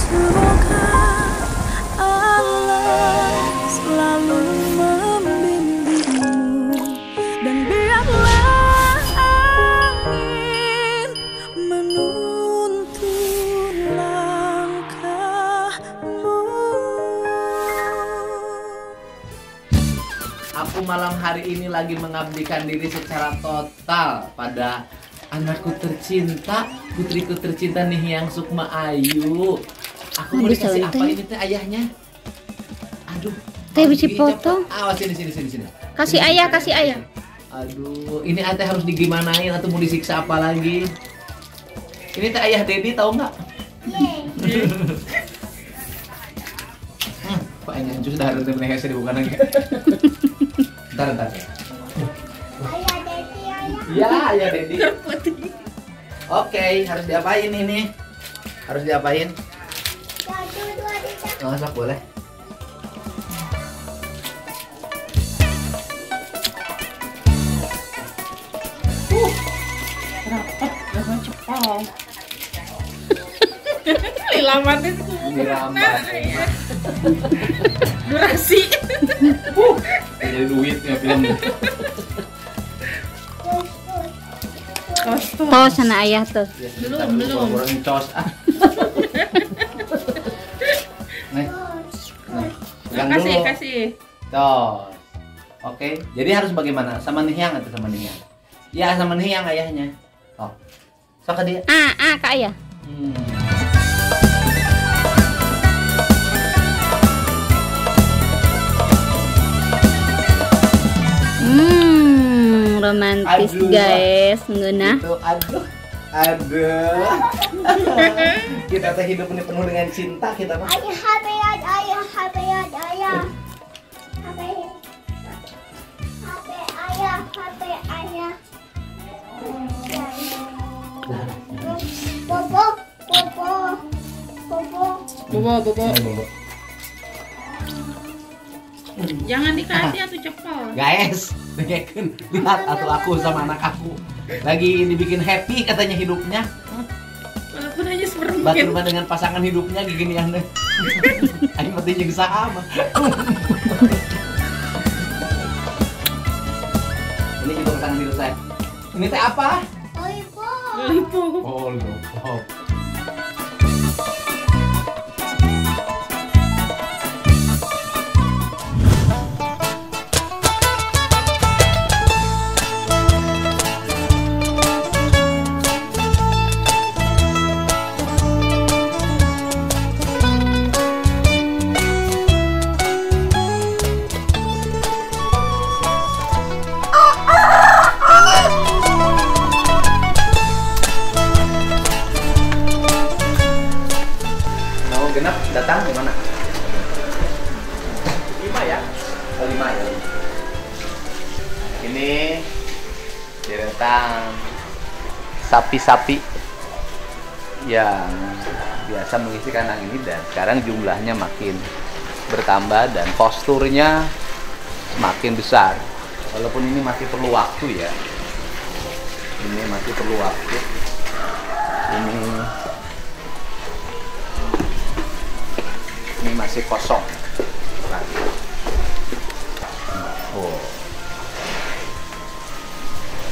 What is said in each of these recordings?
Semoga Allah selalu membimbingmu dan biarlah angin menuntun langkahmu. Aku malam hari ini lagi mengabdikan diri secara total pada anakku tercinta, putriku tercinta nih yang Sukma Ayu. Aku mau dikasih apa ini teh ayahnya? Aduh. Teh biji foto. Awas sini. Kasih ayah. Aduh, ini ante harus digimanain atau mau disiksa apa lagi? Ini teh ayah Dedi tahu nggak? Pak yang nyucus dah ada temen di bukan lagi. Bentar. Iya, ayah Dedi. Oke, harus diapain ini? Harus diapain? Oh, sok boleh. Rapat, cepol. Dilamatin Dilambat. durasi. Jadi duitnya film. Tos sana ayah tos. Belum. Kurang cos. Nih. Pegang dulu. Kasih. Tos. Oke, jadi harus bagaimana? Sama Nihyang atau sama Nihyang? Ya, sama Nihyang ayahnya. Oh. Sok ke dia. Kak ayah. Romantis Aduh. guys, ngeunah. Itu aduh. Kita teh hidup ini penuh dengan cinta kita mah. Ayah. Bobo. Jangan dikasih atau cepol. Guys, dengerin, lihat atau aku sama anak aku lagi dibikin happy katanya hidupnya. Walaupun hanya seperempat. Bagaimana dengan pasangan hidupnya gini yang deh. Aing mati jeung sama. Ini juga pasangan hidup saya. Ini teh apa? Lollipop. Oh, lollipop. Genap datang di mana? 5 ya? Oh, 5 ya. Ini deretan sapi-sapi yang biasa mengisi kandang ini dan sekarang jumlahnya makin bertambah dan posturnya semakin besar. Walaupun ini masih perlu waktu ya. Ini masih perlu waktu. Ini masih kosong. Nah. Oh.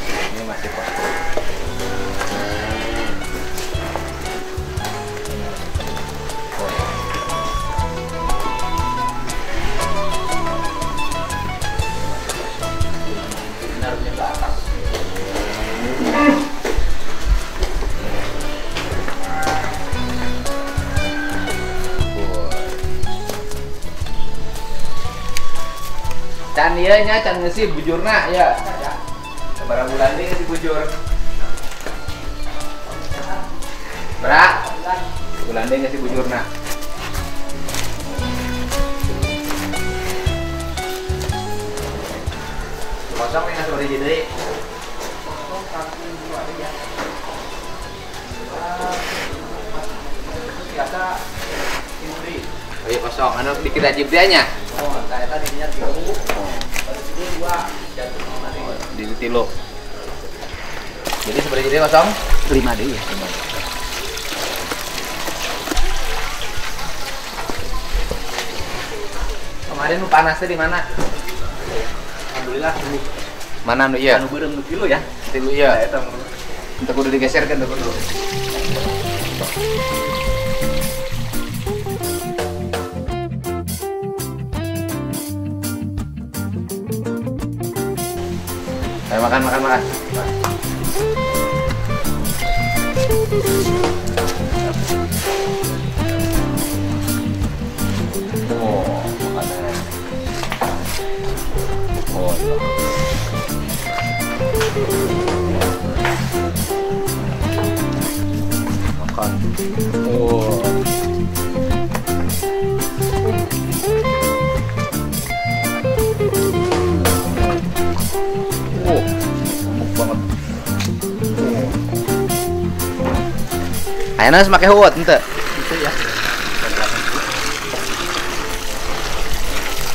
Ini masih kosong. Oh. Ini harusnya ke atas. Can ieu nya can ngeusi bujurna ya. Sabaraha bulan deui ngeusi bujur? Bra. Bulan deui ngeusi bujurna. Kosong nih ngasih bari deui. Biasa indri. Oh iya kosong, anu dikit aja nya. Oh, saya tadi niat dulu. Di tilo. Jadi sebenarnya jadi kosong 5 deh ya. Kemarin lu panasnya di mana? Alhamdulillah sembuh. Mana nu iya? Anu beureum nu kilo ya. Tilu iya. Eta mah. Entar kudu digeserkan tuh kudu. Ayo makan. Oh, makannya. Oh, iya. Makan. Oh. Oh, empuk banget. Ayeuna geus make huwet henteu? Itu ya.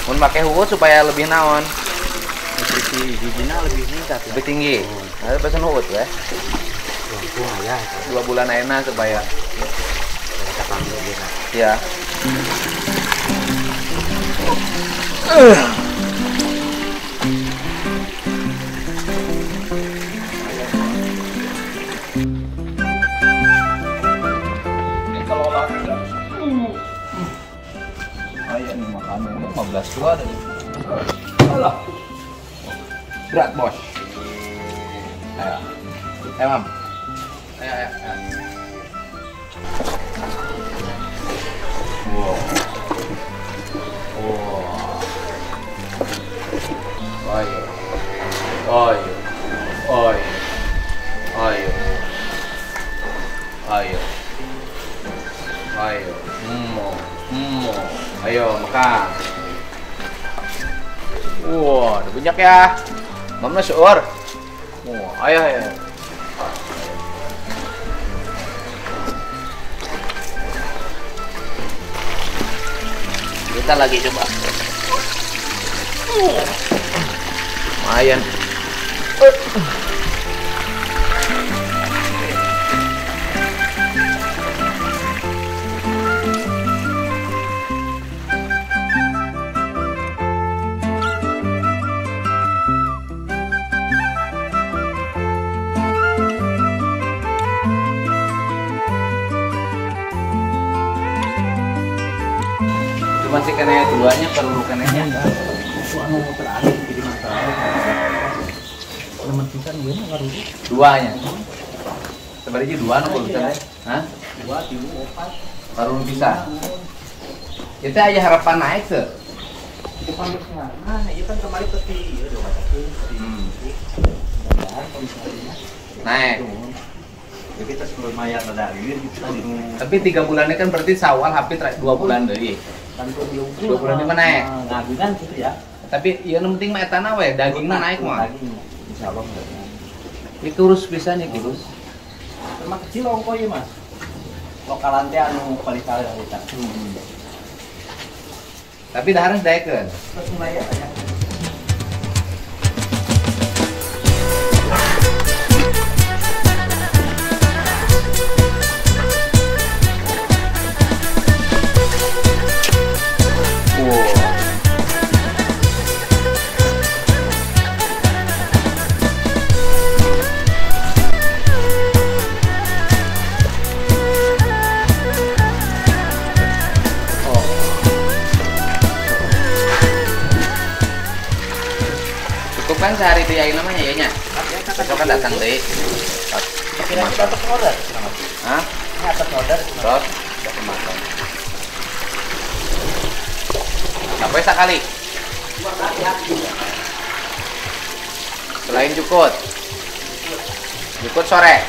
Mun make huwet supaya lebih naon? Nutrisi giginya lebih meningkat ya. Lebih tinggi. Ada pesan huwet ya. Wah, ya. 2 bulan ayeuna supaya Kapan dia. ya. Ini kalau olahraga. Ayo nih makannya ini 15 tua tadi. Alah. Berat, Bos. Ayo. Ayo, Mam. Ayo. Wow. Ayo. Ayo, makan. Wah, udah banyak ya. Mama syukur. Ayo. Kita lagi coba. Lumayan. Cuma sih kena keduanya perlu kenanya. Anu terakhir jadi masalah. Teman kita gue mah baru Duanya. Sebenarnya dua nu kalau bisa. Hah? 2 3 4. Baru bisa. Kita aja harapan naik tuh. Itu pandusnya. Nah, itu kan kemarin peti ya udah matakin. Naik. Jadi kita lumayan ada air gitu. Tapi 3 bulannya kan berarti Sawal hampir 2 bulan deui. Kan 2 bulan ini mah naik. Ngabigan gitu ya. Tapi ya nu penting mah etana we, dagingna naik mah. Daging. Insyaallah enggak. Ini kurus bisa nih kurus. Terima kecil ongko ya, Mas. Lokalan teh anu kualitas kita. Tapi dah harus daekeun. Terus mulai ya. Kan sehari dia ini namanya ya nya. Itu kan datang deh. Kira kita tetap order. Hah? Ini atas order. Terus udah kemakan. Sampai sekali. 2 kali ya. Selain jukut. Jukut sore.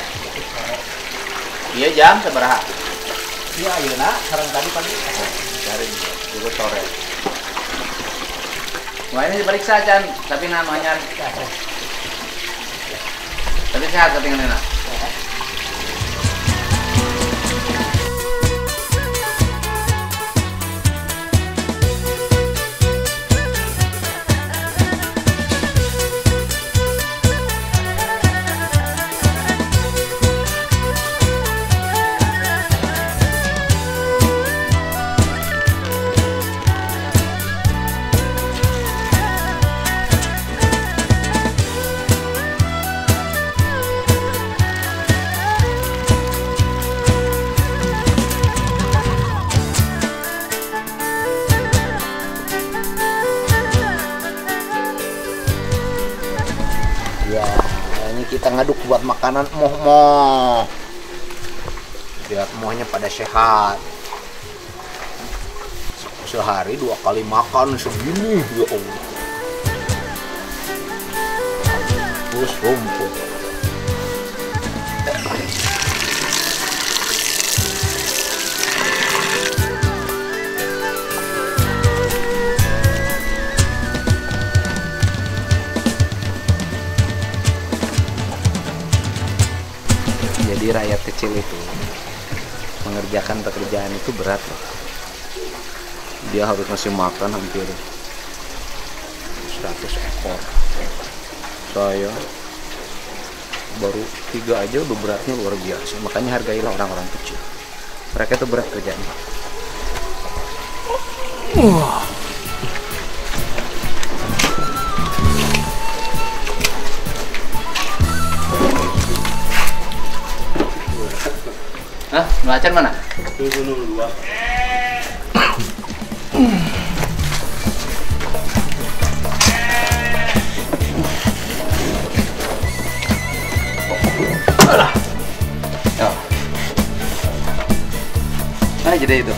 Iya jam seberapa? Iya, ayeuna sareng tadi pagi. Cari jukut sore. Wah ini diperiksa Chan, tapi namanya tapi sehat tapi enak. ngaduk buat makanan moh. Biar semuanya pada sehat. Sehari 2 kali makan segini, ya Allah. Terus rumput. Jadi rakyat kecil itu mengerjakan pekerjaan itu berat loh. Dia harus ngasih makan hampir 100 ekor. Saya baru 3 aja udah beratnya luar biasa. Makanya hargailah orang-orang kecil. Mereka itu berat kerjanya. Hah? Macan mana? Tunggu dulu. Oh. Nah, jadi itu.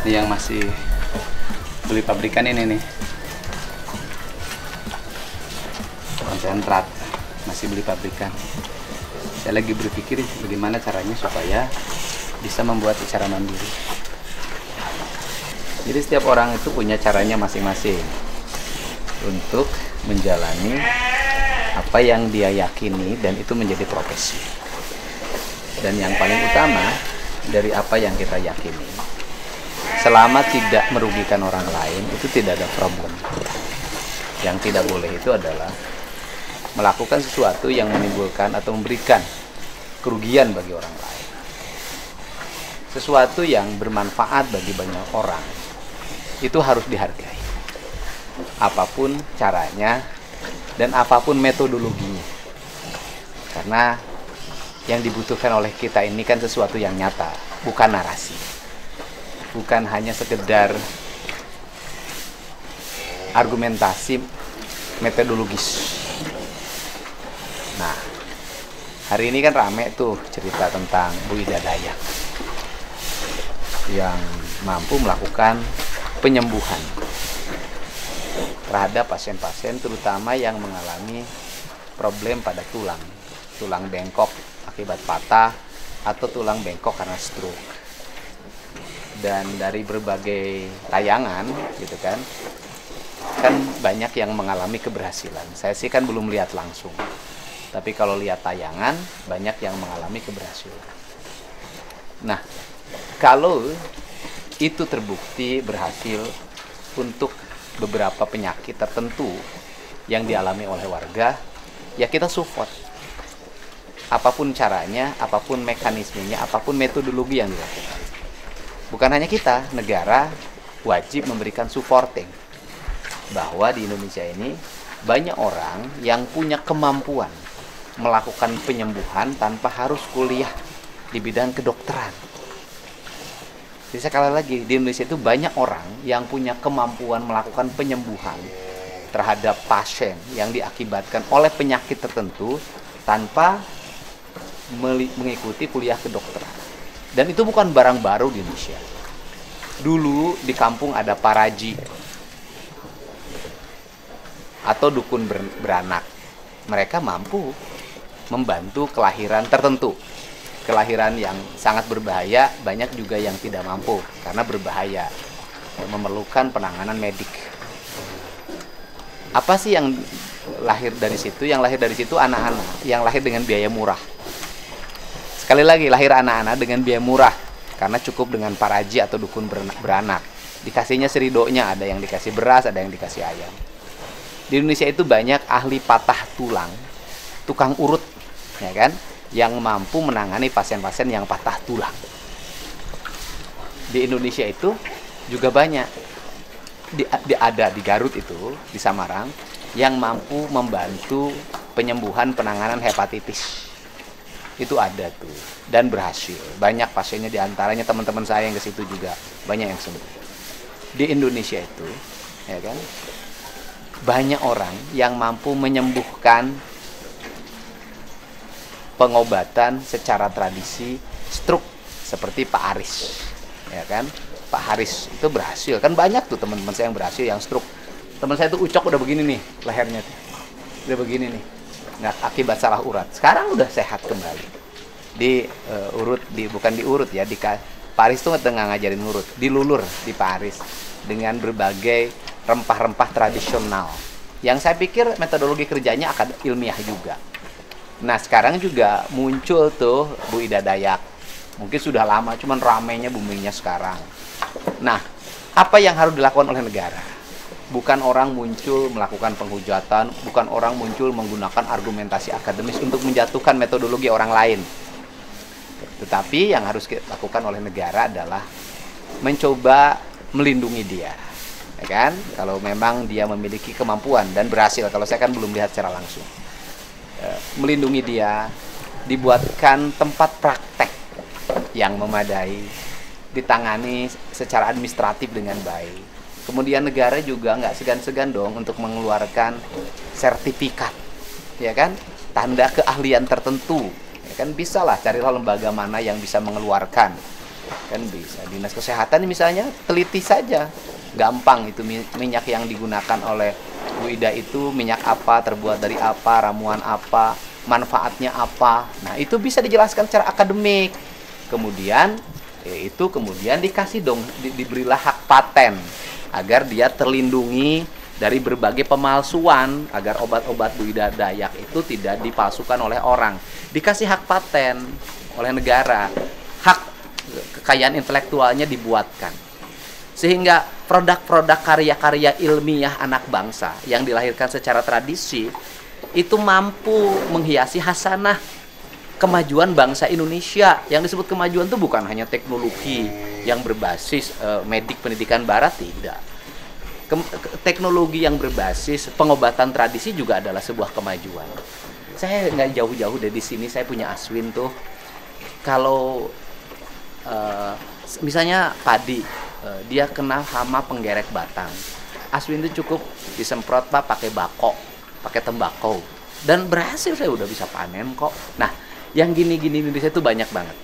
Ini yang masih beli pabrikan ini nih. Konsentrat, masih beli pabrikan. Saya lagi berpikir bagaimana caranya supaya bisa membuat secara mandiri. Jadi setiap orang itu punya caranya masing-masing untuk menjalani apa yang dia yakini dan itu menjadi profesi. Dan yang paling utama dari apa yang kita yakini, selama tidak merugikan orang lain, itu tidak ada problem. Yang tidak boleh itu adalah melakukan sesuatu yang menimbulkan atau memberikan kerugian bagi orang lain. Sesuatu yang bermanfaat bagi banyak orang itu harus dihargai. Apapun caranya dan apapun metodologinya. Karena yang dibutuhkan oleh kita ini kan sesuatu yang nyata, bukan narasi. Bukan hanya sekedar argumentasi metodologis. Nah, hari ini kan rame tuh cerita tentang Bu Ida Dayak yang mampu melakukan penyembuhan terhadap pasien-pasien terutama yang mengalami problem pada tulang bengkok akibat patah atau tulang bengkok karena stroke. Dan dari berbagai tayangan gitu kan banyak yang mengalami keberhasilan. Saya sih kan belum lihat langsung, tapi kalau lihat tayangan banyak yang mengalami keberhasilan. Nah, kalau itu terbukti berhasil untuk beberapa penyakit tertentu yang dialami oleh warga, ya kita support. Apapun caranya, apapun mekanismenya, apapun metodologi yang dilakukan. Bukan hanya kita, negara wajib memberikan supporting. Bahwa di Indonesia ini banyak orang yang punya kemampuan melakukan penyembuhan tanpa harus kuliah di bidang kedokteran. Jadi sekali lagi, di Indonesia itu banyak orang yang punya kemampuan melakukan penyembuhan terhadap pasien yang diakibatkan oleh penyakit tertentu tanpa mengikuti kuliah kedokteran. Dan itu bukan barang baru di Indonesia. Dulu di kampung ada paraji atau dukun beranak. Mereka mampu membantu kelahiran tertentu. Kelahiran yang sangat berbahaya, banyak juga yang tidak mampu karena berbahaya, memerlukan penanganan medik. Apa sih yang lahir dari situ? Yang lahir dari situ anak-anak yang lahir dengan biaya murah. Sekali lagi, lahir anak-anak dengan biaya murah karena cukup dengan paraji atau dukun beranak. Dikasihnya seridonya, ada yang dikasih beras, ada yang dikasih ayam. Di Indonesia itu banyak ahli patah tulang, tukang urut, ya kan? Yang mampu menangani pasien-pasien yang patah tulang. Di Indonesia itu juga banyak ada di Garut itu, di Samarang, yang mampu membantu penyembuhan penanganan hepatitis. Itu ada tuh dan berhasil. Banyak pasiennya, diantaranya teman-teman saya yang ke situ juga banyak yang sembuh. di Indonesia itu, ya kan, banyak orang yang mampu menyembuhkan pengobatan secara tradisi stroke seperti Pak Haris, ya kan. Pak Haris itu berhasil, kan banyak tuh teman-teman saya yang berhasil yang stroke. Teman saya tuh Ucok udah begini nih lehernya tuh, udah begini nih, nggak akibat salah urat. Sekarang udah sehat kembali. Bukan diurut ya, Pak Haris tuh tengah ngajarin urut, dilulur di Pak Haris dengan berbagai rempah-rempah tradisional. Yang saya pikir metodologi kerjanya akan ilmiah juga. Nah sekarang juga muncul tuh Bu Ida Dayak. Mungkin sudah lama, cuman ramainya boomingnya sekarang. Nah, apa yang harus dilakukan oleh negara? Bukan orang muncul melakukan penghujatan, bukan orang muncul menggunakan argumentasi akademis untuk menjatuhkan metodologi orang lain. Tetapi yang harus dilakukan oleh negara adalah mencoba melindungi dia. Ya kan? Kalau memang dia memiliki kemampuan dan berhasil, kalau saya kan belum lihat secara langsung. Melindungi dia, dibuatkan tempat praktek yang memadai, ditangani secara administratif dengan baik. Kemudian negara juga nggak segan-segan dong untuk mengeluarkan sertifikat, ya kan, tanda keahlian tertentu, ya kan, bisa lah carilah lembaga mana yang bisa mengeluarkan, kan bisa. Dinas Kesehatan misalnya teliti saja, gampang itu minyak yang digunakan oleh Bu Ida itu minyak apa, terbuat dari apa, ramuan apa, manfaatnya apa. Nah itu bisa dijelaskan secara akademik. Kemudian dikasih dong, diberilah hak paten agar dia terlindungi dari berbagai pemalsuan, agar obat-obat Bu Ida Dayak itu tidak dipalsukan oleh orang. Dikasih hak paten oleh negara, hak kekayaan intelektualnya dibuatkan. Sehingga produk-produk karya-karya ilmiah anak bangsa yang dilahirkan secara tradisi itu mampu menghiasi hasanah kemajuan bangsa Indonesia. Yang disebut kemajuan itu bukan hanya teknologi yang berbasis medik pendidikan barat, tidak. Teknologi yang berbasis pengobatan tradisi juga adalah sebuah kemajuan. Saya nggak jauh-jauh dari sini, saya punya Aswin tuh. Kalau misalnya padi, dia kena hama penggerek batang. Aswin itu cukup disemprot Pak pakai bako, pakai tembakau, dan berhasil, saya udah bisa panen kok. Nah, yang gini-gini Indonesia itu banyak banget.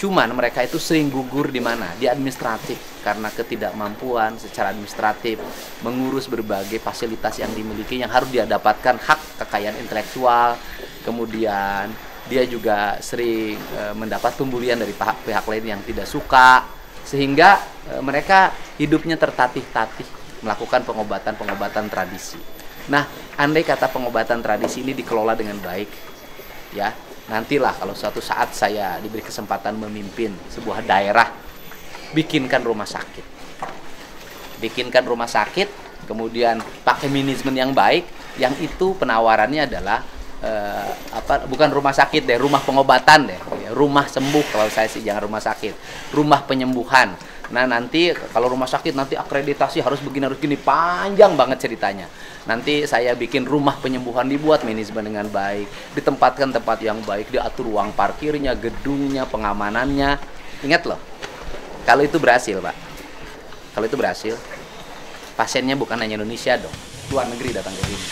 Cuman mereka itu sering gugur di mana? Di administratif, karena ketidakmampuan secara administratif mengurus berbagai fasilitas yang dimiliki yang harus dia dapatkan hak kekayaan intelektual. Kemudian dia juga sering mendapat pembulian dari pihak lain yang tidak suka, sehingga mereka hidupnya tertatih-tatih melakukan pengobatan tradisi. Nah, andai kata pengobatan tradisi ini dikelola dengan baik, ya, nantilah kalau suatu saat saya diberi kesempatan memimpin sebuah daerah, bikinkan rumah sakit, kemudian pakai manajemen yang baik, yang itu penawarannya adalah bukan rumah sakit deh, rumah pengobatan deh, rumah sembuh. Kalau saya sih jangan rumah sakit, rumah penyembuhan. Nah nanti kalau rumah sakit nanti akreditasi harus begini harus gini, panjang banget ceritanya. Nanti saya bikin rumah penyembuhan, dibuat manajemen dengan baik, ditempatkan tempat yang baik, diatur ruang parkirnya, gedungnya, pengamanannya. Ingat loh, kalau itu berhasil Pak, kalau itu berhasil, pasiennya bukan hanya Indonesia dong, luar negeri datang ke sini.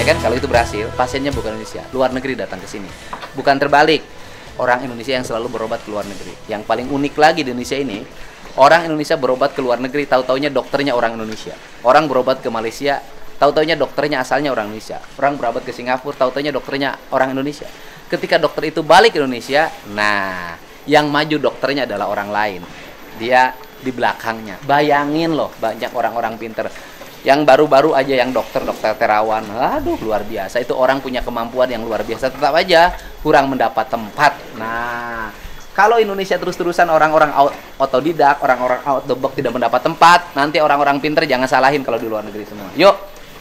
Kan kalau itu berhasil, pasiennya bukan Indonesia, luar negeri datang ke sini. Bukan terbalik, orang Indonesia yang selalu berobat ke luar negeri. Yang paling unik lagi di Indonesia ini, orang Indonesia berobat ke luar negeri, tahu-taunya dokternya orang Indonesia. Orang berobat ke Malaysia, tahu-taunya dokternya asalnya orang Indonesia. Orang berobat ke Singapura, tahu-taunya dokternya orang Indonesia. Ketika dokter itu balik ke Indonesia, nah, yang maju dokternya adalah orang lain. Dia di belakangnya. Bayangin loh, banyak orang-orang pinter. Yang baru-baru aja yang dokter Terawan, aduh luar biasa, itu orang punya kemampuan yang luar biasa, tetap aja kurang mendapat tempat. Nah, kalau Indonesia terus-terusan orang-orang otodidak, orang-orang out the box tidak mendapat tempat, nanti orang-orang pinter jangan salahin kalau di luar negeri semua. Yuk,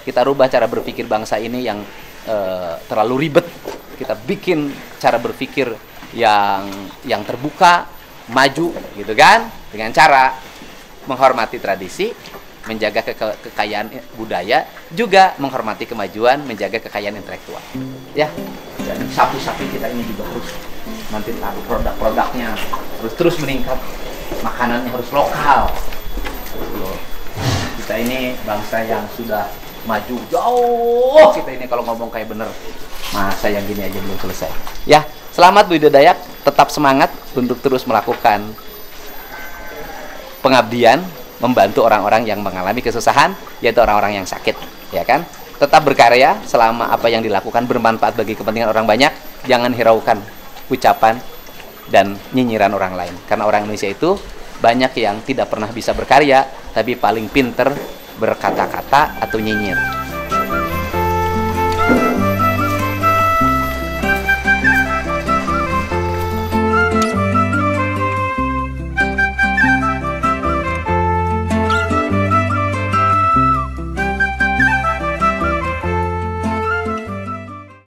kita rubah cara berpikir bangsa ini yang terlalu ribet. Kita bikin cara berpikir yang terbuka, maju gitu kan, dengan cara menghormati tradisi, menjaga kekayaan budaya, juga menghormati kemajuan, menjaga kekayaan intelektual. Ya, dan sapi-sapi kita ini juga harus nanti taruh produk-produknya harus terus meningkat, makanannya harus lokal. Loh. Kita ini bangsa yang sudah maju jauh. Kita ini kalau ngomong kayak bener, masa yang gini aja belum selesai. Ya, selamat Budidaya Dayak, tetap semangat untuk terus melakukan pengabdian, membantu orang-orang yang mengalami kesusahan, yaitu orang-orang yang sakit, ya kan? Tetap berkarya selama apa yang dilakukan bermanfaat bagi kepentingan orang banyak. Jangan hiraukan ucapan dan nyinyiran orang lain, karena orang Indonesia itu banyak yang tidak pernah bisa berkarya, tapi paling pinter berkata-kata atau nyinyir.